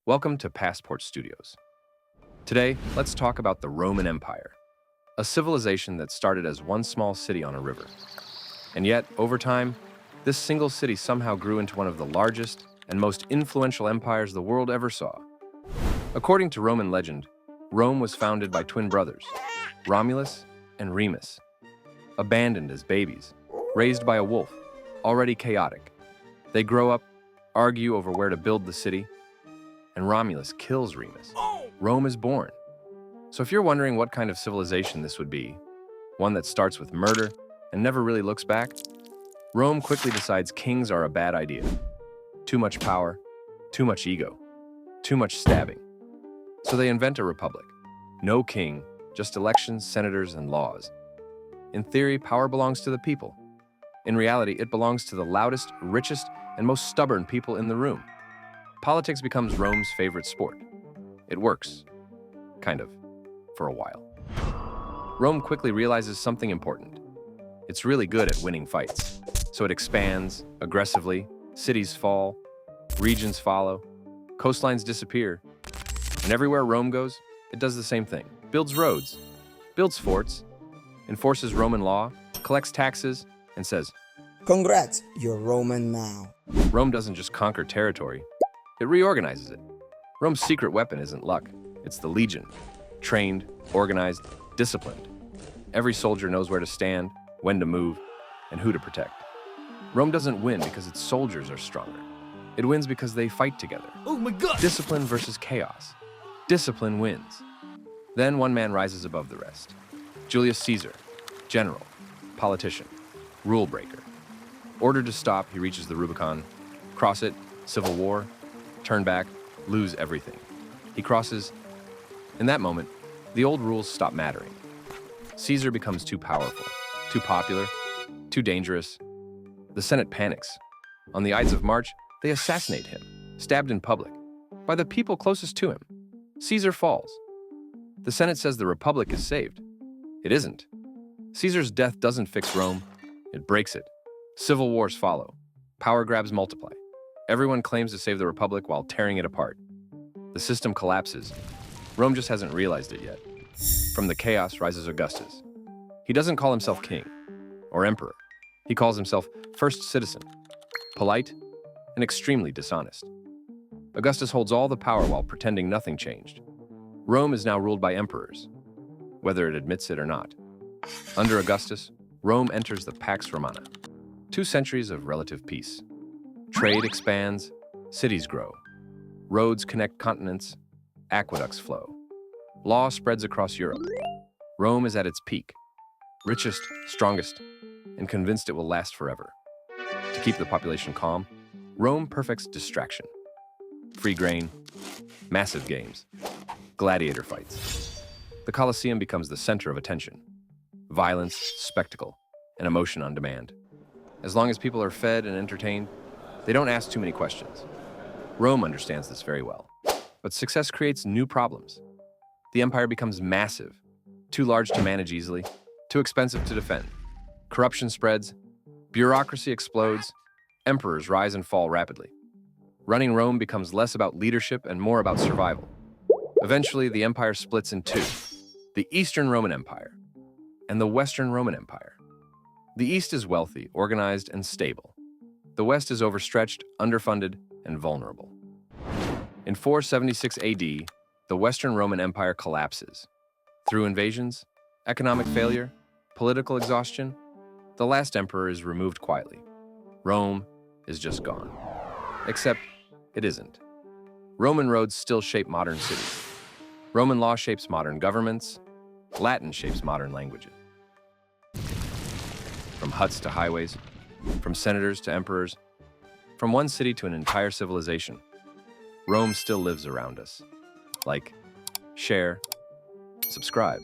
Welcome to Passport Studios. Today, let's talk about the Roman Empire, a civilization that started as one small city on a river. And yet, over time, this single city somehow grew into one of the largest and most influential empires the world ever saw. According to Roman legend, Rome was founded by twin brothers, Romulus and Remus. Abandoned as babies, raised by a wolf, already chaotic. They grow up, argue over where to build the city, and Romulus kills Remus. Rome is born. So if you're wondering what kind of civilization this would be, one that starts with murder and never really looks back, Rome quickly decides kings are a bad idea. Too much power, too much ego, too much stabbing. So they invent a republic. No king, just elections, senators, and laws. In theory, power belongs to the people. In reality, it belongs to the loudest, richest, and most stubborn people in the room. Politics becomes Rome's favorite sport. It works. Kind of. For a while. Rome quickly realizes something important. It's really good at winning fights. So it expands, aggressively, cities fall, regions follow, coastlines disappear. And everywhere Rome goes, it does the same thing. Builds roads, builds forts, enforces Roman law, collects taxes, and says, "Congrats, you're Roman now." Rome doesn't just conquer territory, it reorganizes it. Rome's secret weapon isn't luck, it's the legion. Trained, organized, disciplined. Every soldier knows where to stand, when to move, and who to protect. Rome doesn't win because its soldiers are stronger. It wins because they fight together. Oh my God! Discipline versus chaos. Discipline wins. Then one man rises above the rest. Julius Caesar, general, politician, rule breaker. Ordered to stop, he reaches the Rubicon. Cross it, civil war. Turn back, lose everything. He crosses. In that moment, the old rules stop mattering. Caesar becomes too powerful, too popular, too dangerous. The Senate panics. On the Ides of March, they assassinate him, stabbed in public, by the people closest to him. Caesar falls. The Senate says the Republic is saved. It isn't. Caesar's death doesn't fix Rome, it breaks it. Civil wars follow. Power grabs multiply. Everyone claims to save the Republic while tearing it apart. The system collapses. Rome just hasn't realized it yet. From the chaos rises Augustus. He doesn't call himself king or emperor. He calls himself first citizen, polite and extremely dishonest. Augustus holds all the power while pretending nothing changed. Rome is now ruled by emperors, whether it admits it or not. Under Augustus, Rome enters the Pax Romana, 2 centuries of relative peace. Trade expands, cities grow. Roads connect continents, aqueducts flow. Law spreads across Europe. Rome is at its peak, richest, strongest, and convinced it will last forever. To keep the population calm, Rome perfects distraction. Free grain, massive games, gladiator fights. The Colosseum becomes the center of attention. Violence, spectacle, and emotion on demand. As long as people are fed and entertained, they don't ask too many questions. Rome understands this very well. But success creates new problems. The empire becomes massive, too large to manage easily, too expensive to defend. Corruption spreads, bureaucracy explodes, emperors rise and fall rapidly. Running Rome becomes less about leadership and more about survival. Eventually, the empire splits in 2, the Eastern Roman Empire and the Western Roman Empire. The East is wealthy, organized, and stable. The West is overstretched, underfunded, and vulnerable. In 476 AD, the Western Roman Empire collapses. Through invasions, economic failure, political exhaustion, the last emperor is removed quietly. Rome is just gone. Except, it isn't. Roman roads still shape modern cities. Roman law shapes modern governments. Latin shapes modern languages. From huts to highways, from senators to emperors, from one city to an entire civilization, Rome still lives around us. Like, share, subscribe.